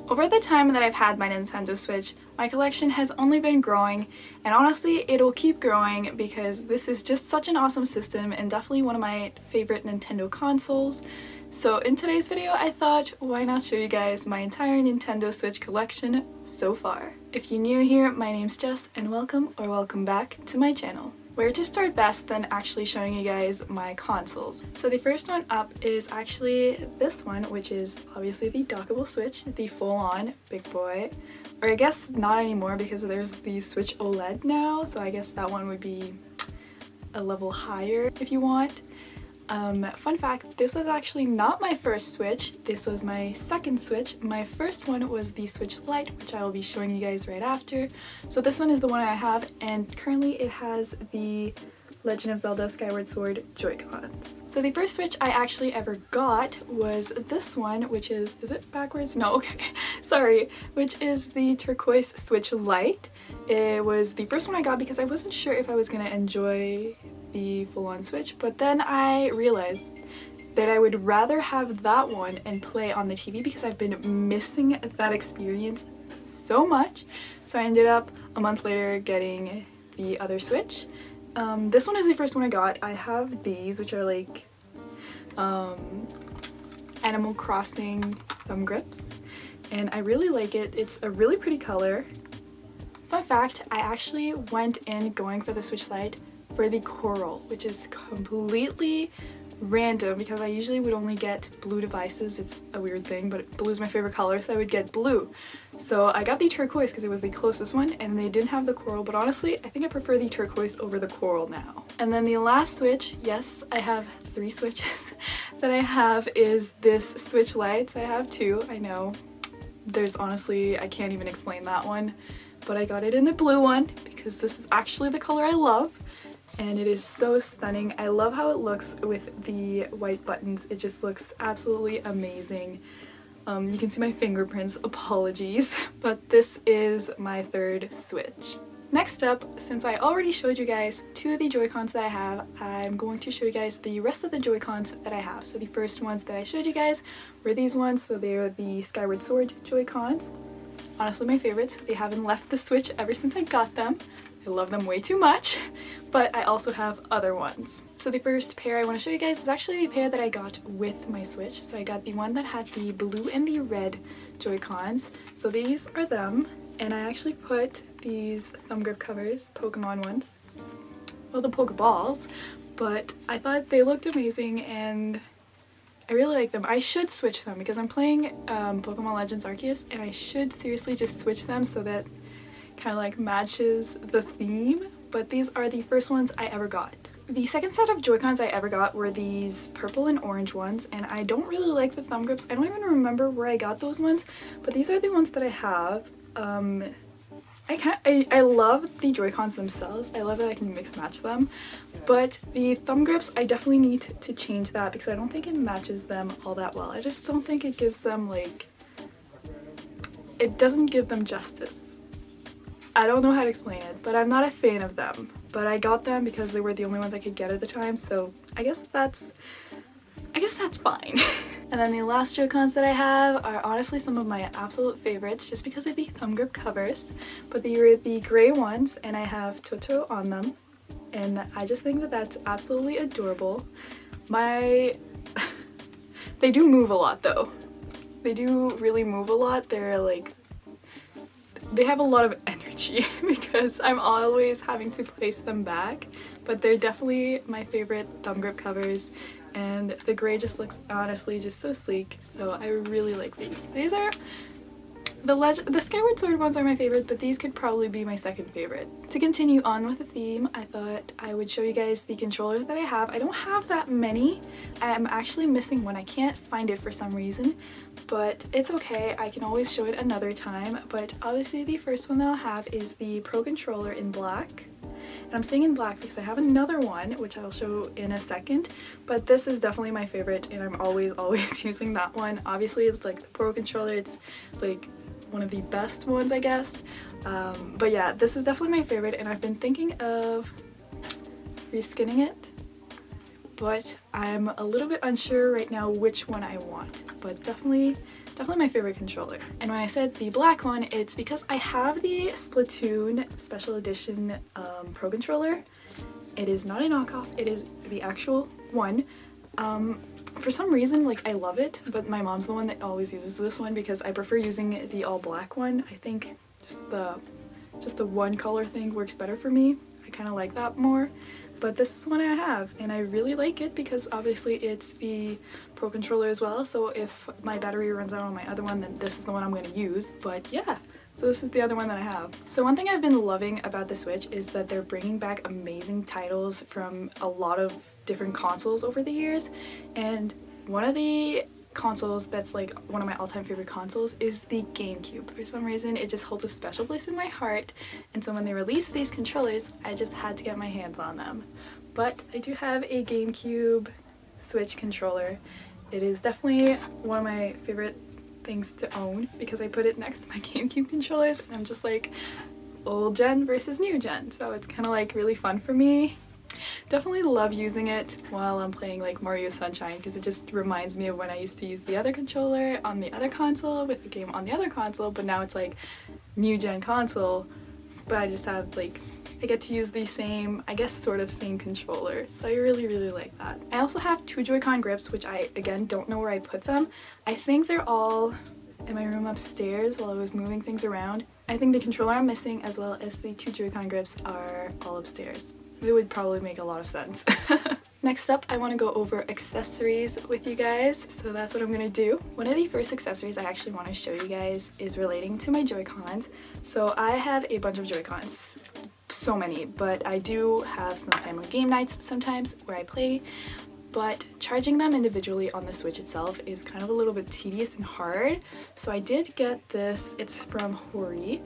Over the time that I've had my Nintendo Switch, my collection has only been growing, and honestly it'll keep growing because this is just such an awesome system and definitely one of my favorite Nintendo consoles. So in today's video I thought, why not show you guys my entire Nintendo Switch collection so far. If you're new here, my name's Jess and welcome back to my channel. Where to start best than actually showing you guys my consoles. So the first one up is actually this one, which is obviously the dockable Switch, the full-on big boy. Or I guess not anymore because there's the Switch OLED now, so I guess that one would be a level higher if you want. Fun fact, this was actually not my first Switch, this was my second Switch. My first one was the Switch Lite, which I will be showing you guys right after. So this one is the one I have, and currently it has the Legend of Zelda Skyward Sword Joy-Cons. So the first Switch I actually ever got was this one, which is it backwards? No, okay, sorry, which is the turquoise Switch Lite. It was the first one I got because I wasn't sure if I was gonna enjoy the full-on Switch, but then I realized that I would rather have that one and play on the TV because I've been missing that experience so much. So I ended up a month later getting the other Switch. This one is the first one I got. I have these, which are like Animal Crossing thumb grips, and I really like it. It's a really pretty color. Fun fact, I actually went in going for the Switch Lite for the coral, which is completely random because I usually would only get blue devices. It's a weird thing, but blue is my favorite color, so I would get blue. So I got the turquoise because it was the closest one, and they didn't have the coral, but honestly I think I prefer the turquoise over the coral now. And then the last Switch, yes, I have 3 Switches that I have, is this Switch Lite. So I have 2, I know. There's honestly, I can't even explain that one, but I got it in the blue one because this is actually the color I love. And it is so stunning. I love how it looks with the white buttons. It just looks absolutely amazing. You can see my fingerprints, apologies, but this is my third Switch. Next up, since I already showed you guys 2 of the Joy-Cons that I have, I'm going to show you guys the rest of the Joy-Cons that I have. So the first ones that I showed you guys were these ones, so they're the Skyward Sword Joy-Cons. Honestly my favorites. They haven't left the Switch ever since I got them. I love them way too much, but I also have other ones. So the first pair I want to show you guys is actually the pair that I got with my Switch. So I got the one that had the blue and the red Joy-Cons. So these are them, and I actually put these thumb grip covers, Pokemon ones, well, the Pokeballs, but I thought they looked amazing and I really like them. I should switch them because I'm playing Pokemon Legends Arceus, and I should seriously just switch them so that kind of like matches the theme, but these are the first ones I ever got. The second set of Joy-Cons I ever got were these purple and orange ones, and I don't really like the thumb grips. I don't even remember where I got those ones, but these are the ones that I have. I love the Joy-Cons themselves. I love that I can mix match them, but the thumb grips, I definitely need to change that because I don't think it matches them all that well. I just don't think it gives them like, it doesn't give them justice. I don't know how to explain it, but I'm not a fan of them. But I got them because they were the only ones I could get at the time, so I guess that's fine. And then the last Joy-Cons that I have are honestly some of my absolute favorites just because of the thumb grip covers. But they were the gray ones, and I have Totoro on them. And I just think that that's absolutely adorable. They do move a lot though. They do really move a lot. They're like, they have a lot of energy because I'm always having to place them back, but they're definitely my favorite thumb grip covers, and the gray just looks honestly just so sleek, so I really like these. These are the Skyward Sword ones are my favorite, but these could probably be my second favorite. To continue on with the theme, I thought I would show you guys the controllers that I have. I don't have that many. I'm actually missing one. I can't find it for some reason, but it's okay. I can always show it another time. But obviously the first one that I'll have is the Pro Controller in black. And I'm saying in black because I have another one, which I'll show in a second, but this is definitely my favorite, and I'm always using that one. Obviously it's like the Pro Controller, it's like one of the best ones, I guess. But yeah, this is definitely my favorite, and I've been thinking of reskinning it, but I'm a little bit unsure right now which one I want. But definitely definitely my favorite controller. And when I said the black one, it's because I have the Splatoon Special Edition Pro Controller. It is not a knockoff, it is the actual one. For some reason, like, I love it, but my mom's the one that always uses this one because I prefer using the all black one. I think just the one color thing works better for me. I kind of like that more. But this is the one I have, and I really like it because obviously it's the Pro Controller as well, so if my battery runs out on my other one, then this is the one I'm going to use. But yeah, so this is the other one that I have. So one thing I've been loving about the Switch is that they're bringing back amazing titles from a lot of different consoles over the years, and one of the consoles that's like one of my all-time favorite consoles is the GameCube. For some reason it just holds a special place in my heart, and so when they released these controllers I just had to get my hands on them. But I do have a GameCube Switch controller. It is definitely one of my favorite things to own because I put it next to my GameCube controllers and I'm just like old gen versus new gen, so it's kind of like really fun for me. Definitely love using it while I'm playing like Mario Sunshine because it just reminds me of when I used to use the other controller on the other console with the game on the other console, but now it's like new gen console, but I just have like, I get to use the same, I guess sort of same controller, so I really like that. I also have 2 Joy-Con grips, which I again don't know where I put them. I think they're all in my room upstairs while I was moving things around. I think the controller I'm missing as well as the 2 Joy-Con grips are all upstairs. It would probably make a lot of sense. Next up, I want to go over accessories with you guys, so that's what I'm going to do. One of the first accessories I actually want to show you guys is relating to my Joy-Cons. So I have a bunch of Joy-Cons, so many, but I do have some family game nights sometimes where I play, but charging them individually on the Switch itself is kind of a little bit tedious and hard. So I did get this, it's from Hori,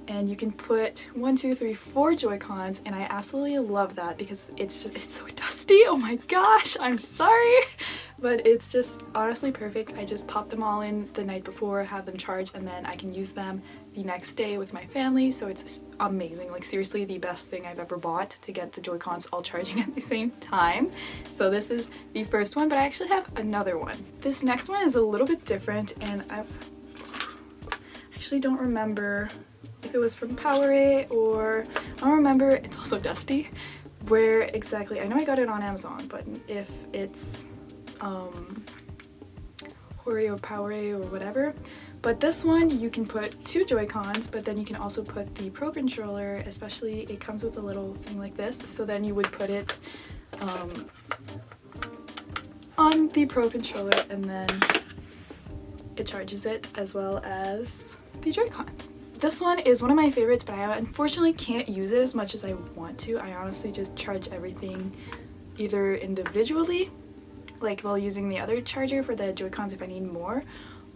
and you can put 1, 2, 3, 4 Joy-Cons, and I absolutely love that because it's so dusty. Oh my gosh, I'm sorry, but it's just honestly perfect. I just pop them all in the night before, have them charged, and then I can use them the next day with my family, so it's amazing. Like seriously, the best thing I've ever bought to get the Joy-Cons all charging at the same time. So this is the first one, but I actually have another one. This next one is a little bit different, and I actually don't remember if it was from Powerade or I don't remember. It's also dusty. Where exactly? I know I got it on Amazon, but if it's Hori or Powerade or whatever. But this one you can put 2 Joy-Cons, but then you can also put the Pro Controller, especially it comes with a little thing like this, so then you would put it on the Pro Controller and then it charges it as well as the Joy-Cons. This one is one of my favorites, but I unfortunately can't use it as much as I want to. I honestly just charge everything either individually, like while using the other charger for the Joy-Cons if I need more,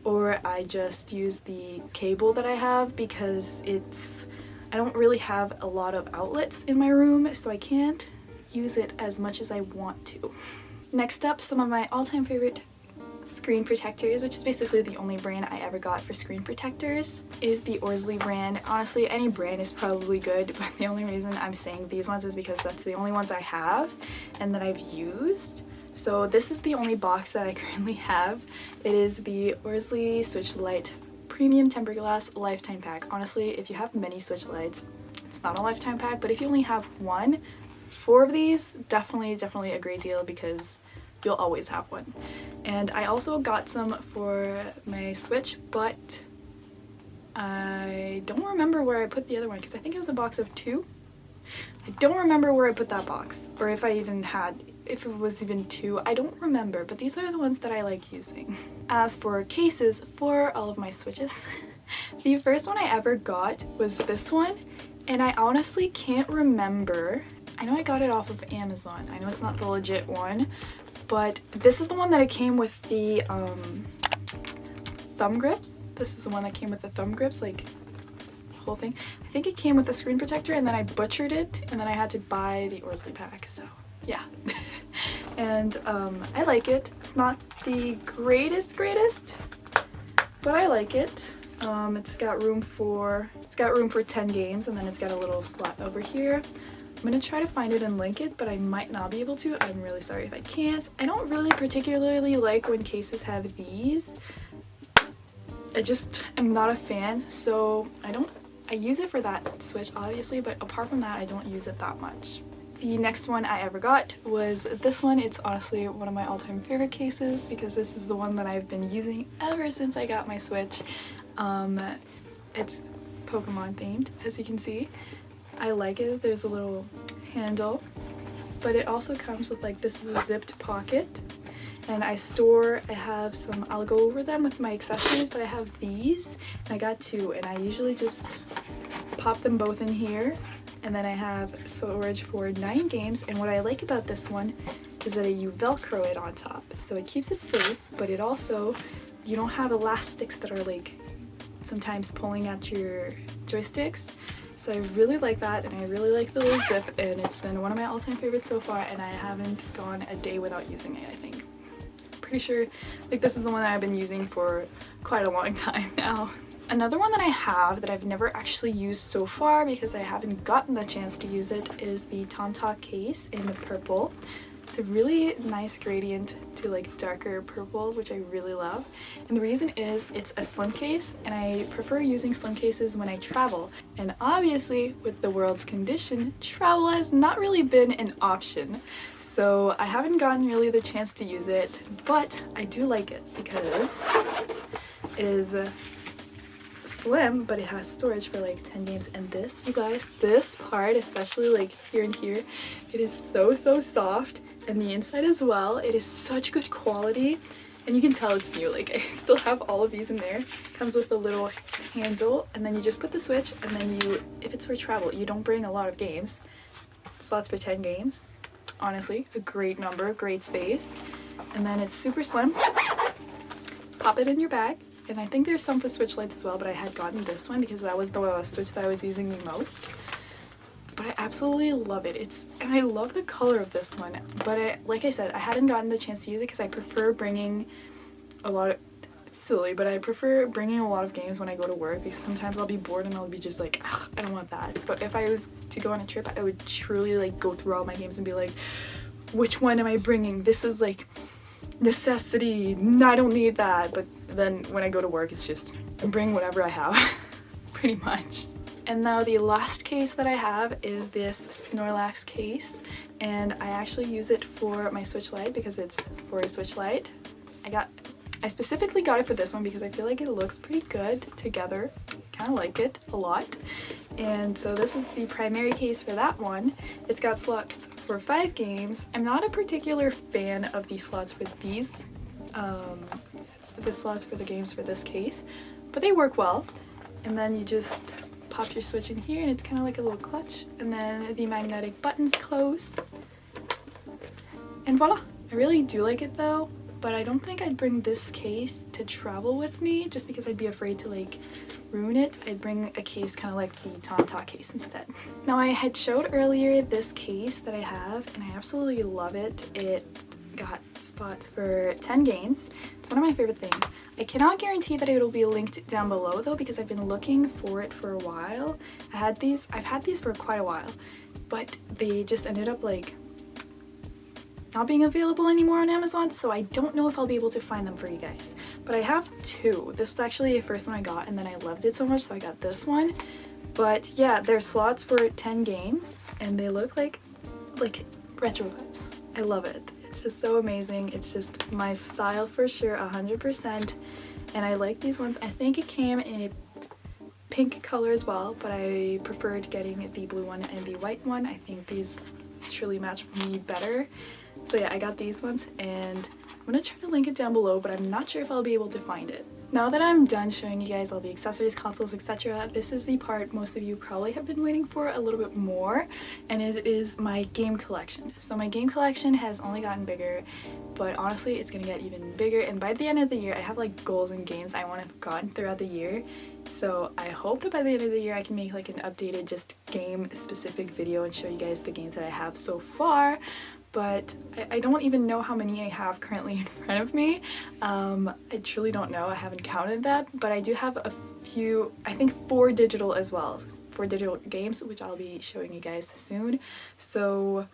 or I just use the cable that I have because I don't really have a lot of outlets in my room, so I can't use it as much as I want to. Next up, some of my all-time favorite screen protectors, which is basically the only brand I ever got for screen protectors, is the Orsley brand. Honestly, any brand is probably good, but the only reason I'm saying these ones is because that's the only ones I have and that I've used. So this is the only box that I currently have. It is the Orsley Switch Lite Premium Tempered Glass Lifetime Pack. Honestly, if you have many Switch Lites, it's not a lifetime pack, but if you only have one, 4 of these, definitely a great deal because you'll always have one. And I also got some for my Switch, but I don't remember where I put the other one because I think it was a box of 2. I don't remember where I put that box, or if it was even 2, I don't remember, but these are the ones that I like using. As for cases for all of my Switches, the first one I ever got was this one, and I honestly can't remember. I know I got it off of Amazon. I know it's not the legit one, but this is the one that it came with the thumb grips. This is the one that came with the thumb grips, like the whole thing. I think it came with a screen protector and then I butchered it and then I had to buy the Orsley pack, so yeah. And I like it. It's not the greatest, but I like it. It's got room for 10 games, and then it's got a little slot over here. I'm gonna try to find it and link it, but I might not be able to. I'm really sorry if I can't. I don't really particularly like when cases have these. I just am not a fan, so I use it for that switch obviously, but apart from that I don't use it that much. The next one I ever got was this one. It's honestly one of my all-time favorite cases because this is the one that I've been using ever since I got my Switch. It's Pokemon themed, as you can see. I like it. There's a little handle, but it also comes with like, this is a zipped pocket, and I have some, I'll go over them with my accessories, but I have these, and I got two, and I usually just pop them both in here, and then I have storage for 9 games, and what I like about this one is that you Velcro it on top, so it keeps it safe, but it also, you don't have elastics that are like sometimes pulling at your joysticks. So I really like that, and I really like the little zip, and it's been one of my all-time favorites so far, and I haven't gone a day without using it, I think. Pretty sure like this is the one that I've been using for quite a long time now. Another one that I have that I've never actually used so far because I haven't gotten the chance to use it is the Tom Talk case in the purple. It's a really nice gradient to like darker purple, which I really love. And the reason is it's a slim case, and I prefer using slim cases when I travel. And obviously with the world's condition, travel has not really been an option. So I haven't gotten really the chance to use it, but I do like it because it is slim, but it has storage for like 10 games. And this, you guys, this part, especially like here and here, it is so soft. And the inside as well, it is such good quality, and you can tell it's new. Like, I still have all of these in there. Comes with a little handle, and then you just put the Switch, and then you, if it's for travel, you don't bring a lot of games. Slots for 10 games. Honestly, a great number, great space. And then it's super slim. Pop it in your bag. And I think there's some for Switch Lites as well, but I had gotten this one because that was the Switch that I was using the most. But I absolutely love it. And I love the color of this one, but like I said, I hadn't gotten the chance to use it because I prefer bringing a lot of, it's silly, but I prefer bringing a lot of games when I go to work because sometimes I'll be bored and I'll be just like, I don't want that. But if I was to go on a trip, I would truly like go through all my games and be like, which one am I bringing? This is like necessity. No, I don't need that. But then when I go to work, it's just bring whatever I have, pretty much. And now the last case that I have is this Snorlax case, and I actually use it for my Switch Lite because it's for a Switch Lite. I specifically got it for this one because I feel like it looks pretty good together. Kind of like it a lot. And so this is the primary case for that one. It's got slots for 5 games. I'm not a particular fan of the slots for these, the slots for the games for this case, but they work well. And then you just pop your Switch in here, and it's kind of like a little clutch, and then the magnetic buttons close, and voila. I really do like it though, but I don't think I'd bring this case to travel with me just because I'd be afraid to like ruin it. I'd bring a case kind of like the Tom Talk case instead. Now, I had showed earlier this case that I have, and I absolutely love it. It got spots for 10 games. It's one of my favorite things. I cannot guarantee that it'll be linked down below though because I've been looking for it for a while. I've had these for quite a while, but they just ended up like not being available anymore on Amazon, so I don't know if I'll be able to find them for you guys. But I have 2. This was actually the first one I got, and then I loved it so much, so I got this one. But yeah, there's slots for 10 games, and they look like retro vibes. I love it. It's just so amazing. It's just my style for sure, 100%. And I like these ones. I think it came in a pink color as well, but I preferred getting the blue one and the white one. I think these truly match me better. So yeah, I got these ones, and I'm gonna try to link it down below, but I'm not sure if I'll be able to find it. Now that I'm done showing you guys all the accessories, consoles, etc., this is the part most of you probably have been waiting for a little bit more, and it is my game collection. So my game collection has only gotten bigger, but honestly it's gonna get even bigger, and by the end of the year I have like goals and games I want to have gotten throughout the year. So I hope that by the end of the year I can make like an updated just game specific video and show you guys the games that I have so far. But I don't even know how many I have currently in front of me. I truly don't know. I haven't counted that, but I do have a few, I think 4 digital as well. 4 digital games, which I'll be showing you guys soon. So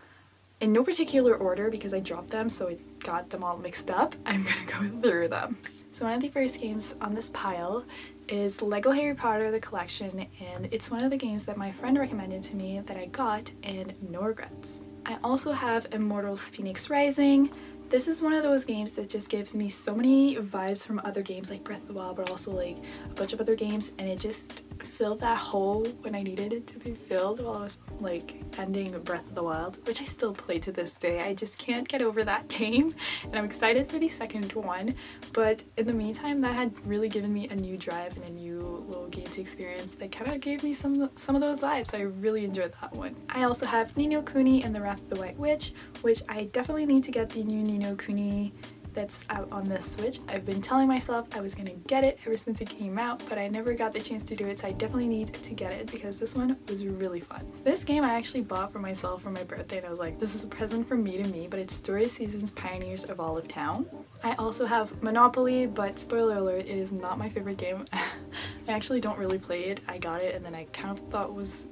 in no particular order because I dropped them, so it got them all mixed up. I'm gonna go through them. So one of the first games on this pile is Lego Harry Potter The Collection, and it's one of the games that my friend recommended to me that I got, and no regrets. I also have Immortals Phoenix Rising. This is one of those games that just gives me so many vibes from other games like Breath of the Wild, but also like a bunch of other games, and it just filled that hole when I needed it to be filled while I was like ending Breath of the Wild, which I still play to this day. I just can't get over that game, and I'm excited for the second one. But in the meantime, that had really given me a new drive and a new little game to experience that kind of gave me some of those vibes. I really enjoyed that one. I also have Ni no Kuni and the Wrath of the White Witch, which I definitely need to get the new Ni no Kuni that's out on this Switch. I've been telling myself I was gonna get it ever since it came out, but I never got the chance to do it, so I definitely need to get it because this one was really fun. This game I actually bought for myself for my birthday, and I was like, this is a present from me to me, but it's Story Seasons Pioneers of Olive Town. I also have Monopoly, but spoiler alert, it is not my favorite game. I actually don't really play it. I got it and then I kind of thought it was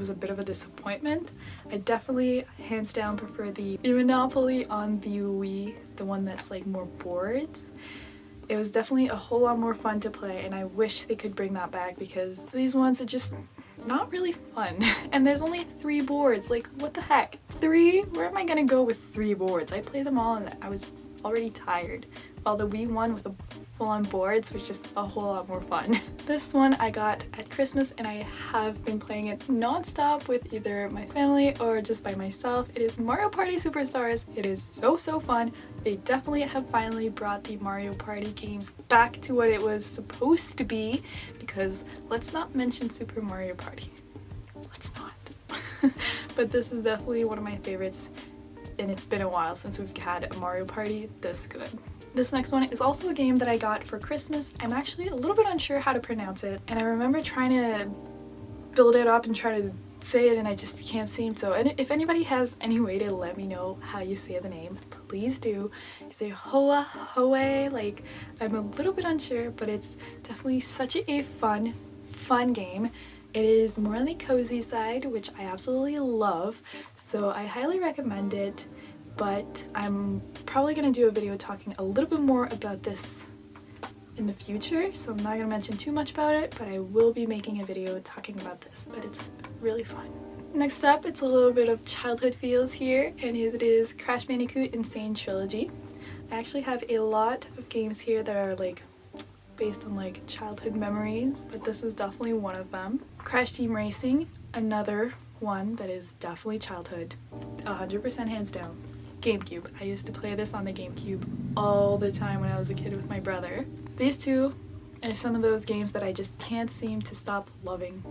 a bit of a disappointment. I definitely hands down prefer the Monopoly on the Wii, the one that's like more boards. It was definitely a whole lot more fun to play, and I wish they could bring that back because these ones are just not really fun. And there's only 3 boards, like what the heck? 3? Where am I gonna go with 3 boards? I played them all and I was already tired, while the Wii one with the full-on boards was just a whole lot more fun. This one I got at Christmas and I have been playing it non-stop with either my family or just by myself. It is Mario Party Superstars. It is so fun. They definitely have finally brought the Mario Party games back to what it was supposed to be, because let's not mention Super Mario Party. Let's not. But this is definitely one of my favorites, and it's been a while since we've had a Mario Party this good. This next one is also a game that I got for Christmas. I'm actually a little bit unsure how to pronounce it, and I remember trying to build it up and try to say it and I just can't seem to. And if anybody has any way to let me know how you say the name, please do. Is it Hoa Hoe? Like, I'm a little bit unsure, but it's definitely such a fun game. It is more on the cozy side, which I absolutely love, so I highly recommend it. But I'm probably going to do a video talking a little bit more about this in the future, so I'm not going to mention too much about it, but I will be making a video talking about this, but it's really fun. Next up, it's a little bit of childhood feels here, and it is Crash Bandicoot Insane Trilogy. I actually have a lot of games here that are like based on like childhood memories, but this is definitely one of them. Crash Team Racing, another one that is definitely childhood, 100% hands down. GameCube. I used to play this on the GameCube all the time when I was a kid with my brother. These two are some of those games that I just can't seem to stop loving.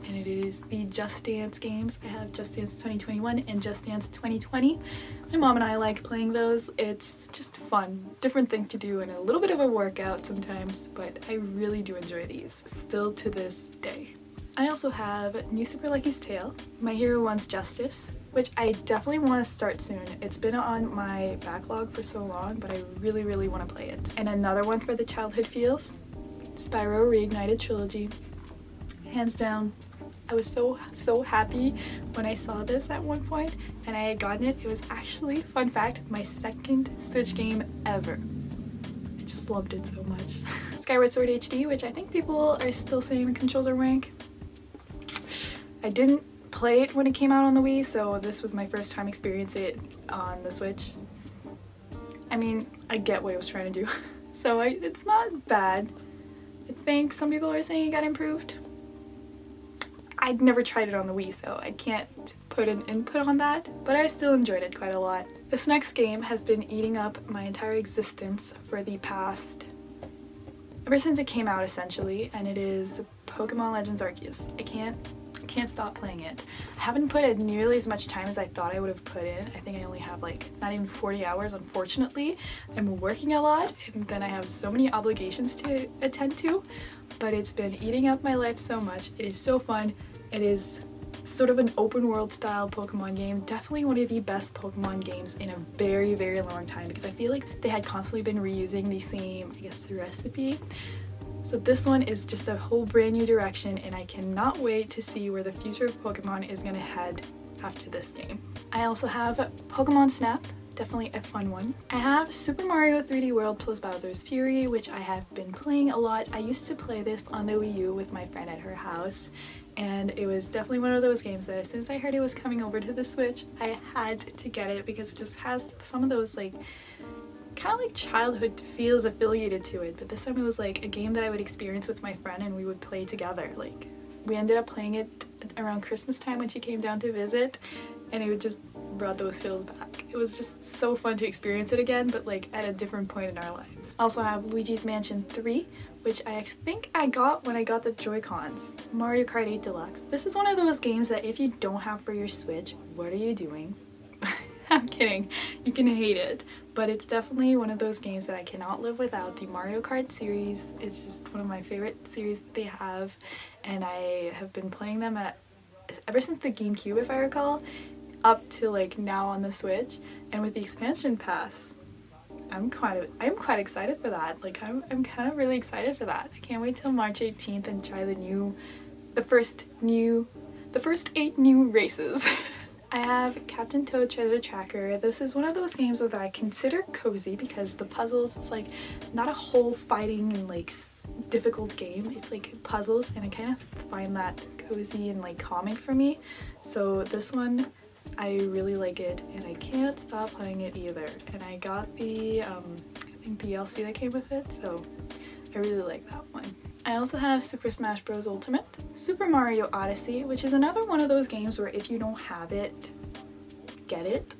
And it is the Just Dance games. I have Just Dance 2021 and Just Dance 2020. My mom and I like playing those. It's just fun. Different thing to do and a little bit of a workout sometimes, but I really do enjoy these still to this day. I also have New Super Lucky's Tale, My Hero Wants Justice, which I definitely want to start soon. It's been on my backlog for so long, but I really want to play it. And another one for the childhood feels, Spyro Reignited Trilogy. Hands down, I was so happy when I saw this at one point and I had gotten it. It was actually, fun fact, my second Switch game ever. I just loved it so much. Skyward Sword HD, which I think people are still saying the controls are rank. I didn't play it when it came out on the Wii, so this was my first time experiencing it on the Switch. I mean, I get what it was trying to do, so it's not bad. I think some people are saying it got improved. I'd never tried it on the Wii, so I can't put an input on that, but I still enjoyed it quite a lot. This next game has been eating up my entire existence for the past, ever since it came out essentially, and it is Pokemon Legends Arceus. I can't stop playing it. I haven't put in nearly as much time as I thought I would have put in. I think I only have like not even 40 hours, unfortunately. I'm working a lot and then I have so many obligations to attend to, but it's been eating up my life so much. It is so fun. It is sort of an open world style Pokemon game. Definitely one of the best Pokemon games in a very long time, because I feel like they had constantly been reusing the same, I guess, recipe. So this one is just a whole brand new direction, and I cannot wait to see where the future of Pokemon is going to head after this game. I also have Pokemon Snap, definitely a fun one. I have Super Mario 3D World plus Bowser's Fury, which I have been playing a lot. I used to play this on the Wii U with my friend at her house, and it was definitely one of those games that as soon as I heard it was coming over to the Switch, I had to get it because it just has some of those like kind of like childhood feels affiliated to it. But this time it was like a game that I would experience with my friend and we would play together. Like, we ended up playing it around Christmas time when she came down to visit, and it just brought those feels back. It was just so fun to experience it again, but like at a different point in our lives. Also I have Luigi's Mansion 3, which I think I got when I got the Joy-Cons. Mario Kart 8 Deluxe. This is one of those games that if you don't have for your Switch, what are you doing? I'm kidding, you can hate it, but it's definitely one of those games that I cannot live without. The Mario Kart series is just one of my favorite series that they have, and I have been playing them ever since the GameCube, if I recall, up to like now on the Switch, and with the expansion pass, I'm quite excited for that. Like I'm kind of really excited for that. I can't wait till March 18th and try the first 8 new races. I have Captain Toad Treasure Tracker. This is one of those games that I consider cozy because the puzzles, it's like not a whole fighting and like difficult game. It's like puzzles, and I kind of find that cozy and like calming for me. So this one, I really like it, and I can't stop playing it either. And I got the I think DLC that came with it, so I really like that one. I also have Super Smash Bros. Ultimate, Super Mario Odyssey, which is another one of those games where if you don't have it, get it.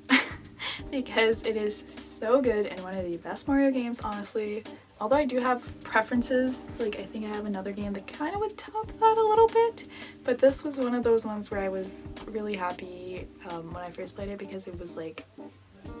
Because it is so good and one of the best Mario games, honestly. Although I do have preferences, like I think I have another game that kind of would top that a little bit, but this was one of those ones where I was really happy when I first played it, because it was like,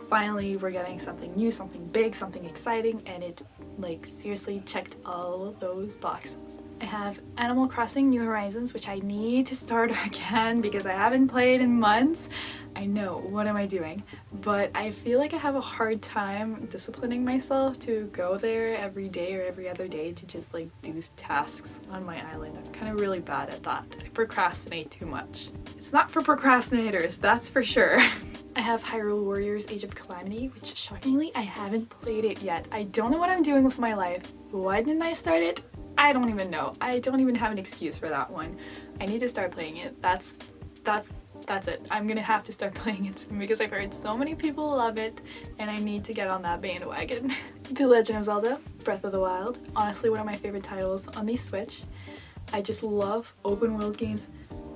finally we're getting something new, something big, something exciting, and it like seriously checked all of those boxes. I have Animal Crossing New Horizons, which I need to start again because I haven't played in months. I know, what am I doing? But I feel like I have a hard time disciplining myself to go there every day or every other day to just like do tasks on my island. I'm kind of really bad at that. I procrastinate too much. It's not for procrastinators, that's for sure. I have Hyrule Warriors Age of Calamity, which shockingly I haven't played it yet. I don't know what I'm doing with my life. Why didn't I start it? I don't even know. I don't even have an excuse for that one. I need to start playing it. That's it. I'm gonna have to start playing it soon because I've heard so many people love it and I need to get on that bandwagon. The Legend of Zelda Breath of the Wild. Honestly, one of my favorite titles on the Switch. I just love open world games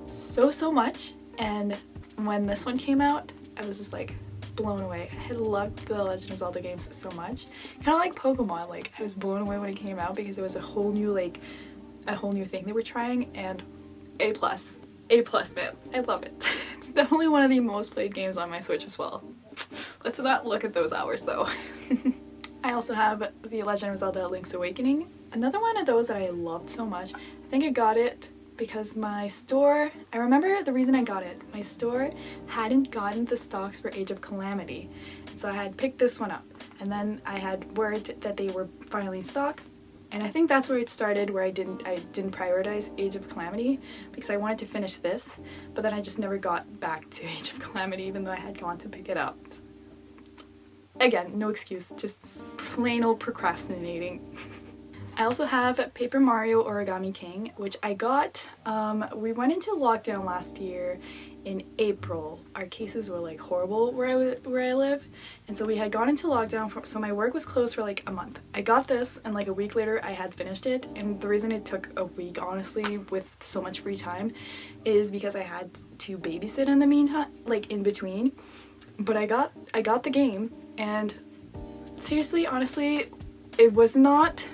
so much, and when this one came out, I was just like blown away. I had loved the Legend of Zelda games so much. Kind of like Pokemon, like I was blown away when it came out because it was a whole new thing they were trying, and A+, man. I love it. It's definitely one of the most played games on my Switch as well. Let's not look at those hours though. I also have The Legend of Zelda Link's Awakening. Another one of those that I loved so much. I think I got it because my store, I remember the reason I got it, my store hadn't gotten the stocks for Age of Calamity, and so I had picked this one up, and then I had word that they were finally in stock, and I think that's where it started, where I didn't prioritize Age of Calamity because I wanted to finish this, but then I just never got back to Age of Calamity even though I had gone to pick it up. Again, no excuse, just plain old procrastinating. I also have Paper Mario Origami King, which I got, we went into lockdown last year in April. Our cases were like horrible where I live, and so we had gone into lockdown, so my work was closed for like a month. I got this, and like a week later I had finished it, and the reason it took a week, honestly, with so much free time, is because I had to babysit in the meantime, like in between. But I got the game, and seriously, honestly, it was not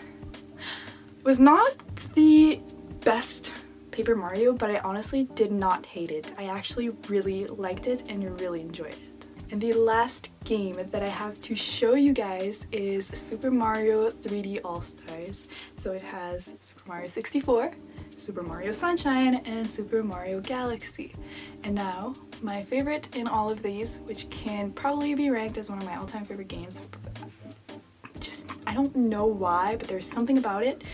the best Paper Mario, but I honestly did not hate it. I actually really liked it and really enjoyed it. And the last game that I have to show you guys is Super Mario 3D All-Stars. So it has Super Mario 64, Super Mario Sunshine, and Super Mario Galaxy. And now, my favorite in all of these, which can probably be ranked as one of my all-time favorite games, just, I don't know why, but there's something about it,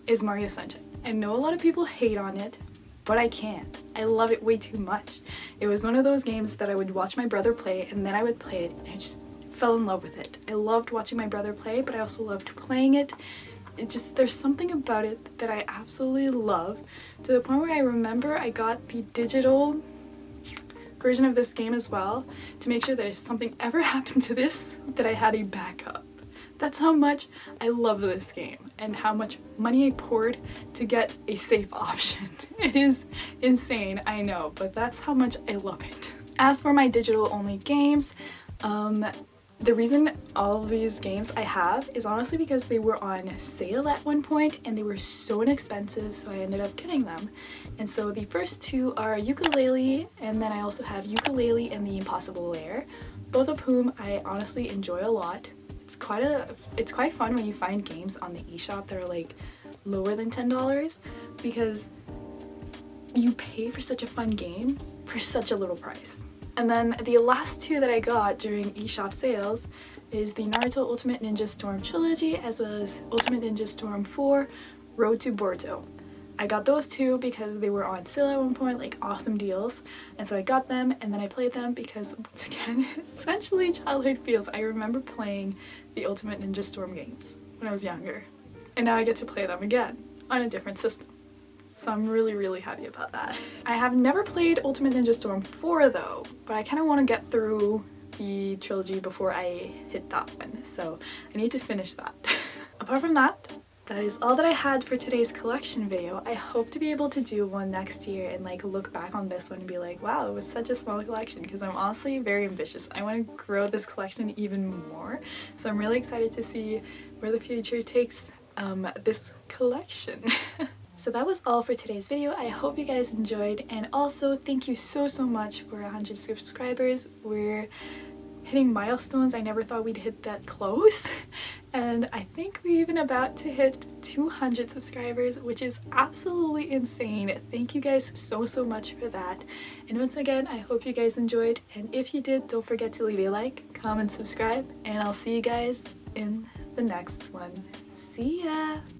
is Mario Sunshine. I know a lot of people hate on it, but I can't. I love it way too much. It was one of those games that I would watch my brother play, and then I would play it, and I just fell in love with it. I loved watching my brother play, but I also loved playing it. There's something about it that I absolutely love, to the point where I remember I got the digital version of this game as well, to make sure that if something ever happened to this, that I had a backup. That's how much I love this game and how much money I poured to get a safe option. It is insane, I know, but that's how much I love it. As for my digital only games, the reason all of these games I have is honestly because they were on sale at one point and they were so inexpensive, so I ended up getting them. And so the first two are Yooka-Laylee, and then I also have Yooka-Laylee and the Impossible Lair, both of whom I honestly enjoy a lot. It's quite fun when you find games on the eShop that are like lower than $10, because you pay for such a fun game for such a little price. And then the last two that I got during eShop sales is the Naruto Ultimate Ninja Storm Trilogy, as well as Ultimate Ninja Storm 4 Road to Boruto. I got those two because they were on sale at one point, like awesome deals, and so I got them and then I played them because, once again, essentially childhood feels. I remember playing the Ultimate Ninja Storm games when I was younger, and now I get to play them again on a different system. So I'm really, really happy about that. I have never played Ultimate Ninja Storm 4 though, but I kind of want to get through the trilogy before I hit that one, so I need to finish that. Apart from that, that is all that I had for today's collection video. I hope to be able to do one next year and like look back on this one and be like, wow, it was such a small collection, because I'm honestly very ambitious. I want to grow this collection even more, so I'm really excited to see where the future takes this collection. So that was all for today's video. I hope you guys enjoyed, and also thank you so much for 100 subscribers. We're hitting milestones. I never thought we'd hit that close, and I think we're even about to hit 200 subscribers, which is absolutely insane. Thank you guys so much for that, and once again, I hope you guys enjoyed, and if you did, don't forget to leave a like, comment, subscribe, and I'll see you guys in the next one. See ya!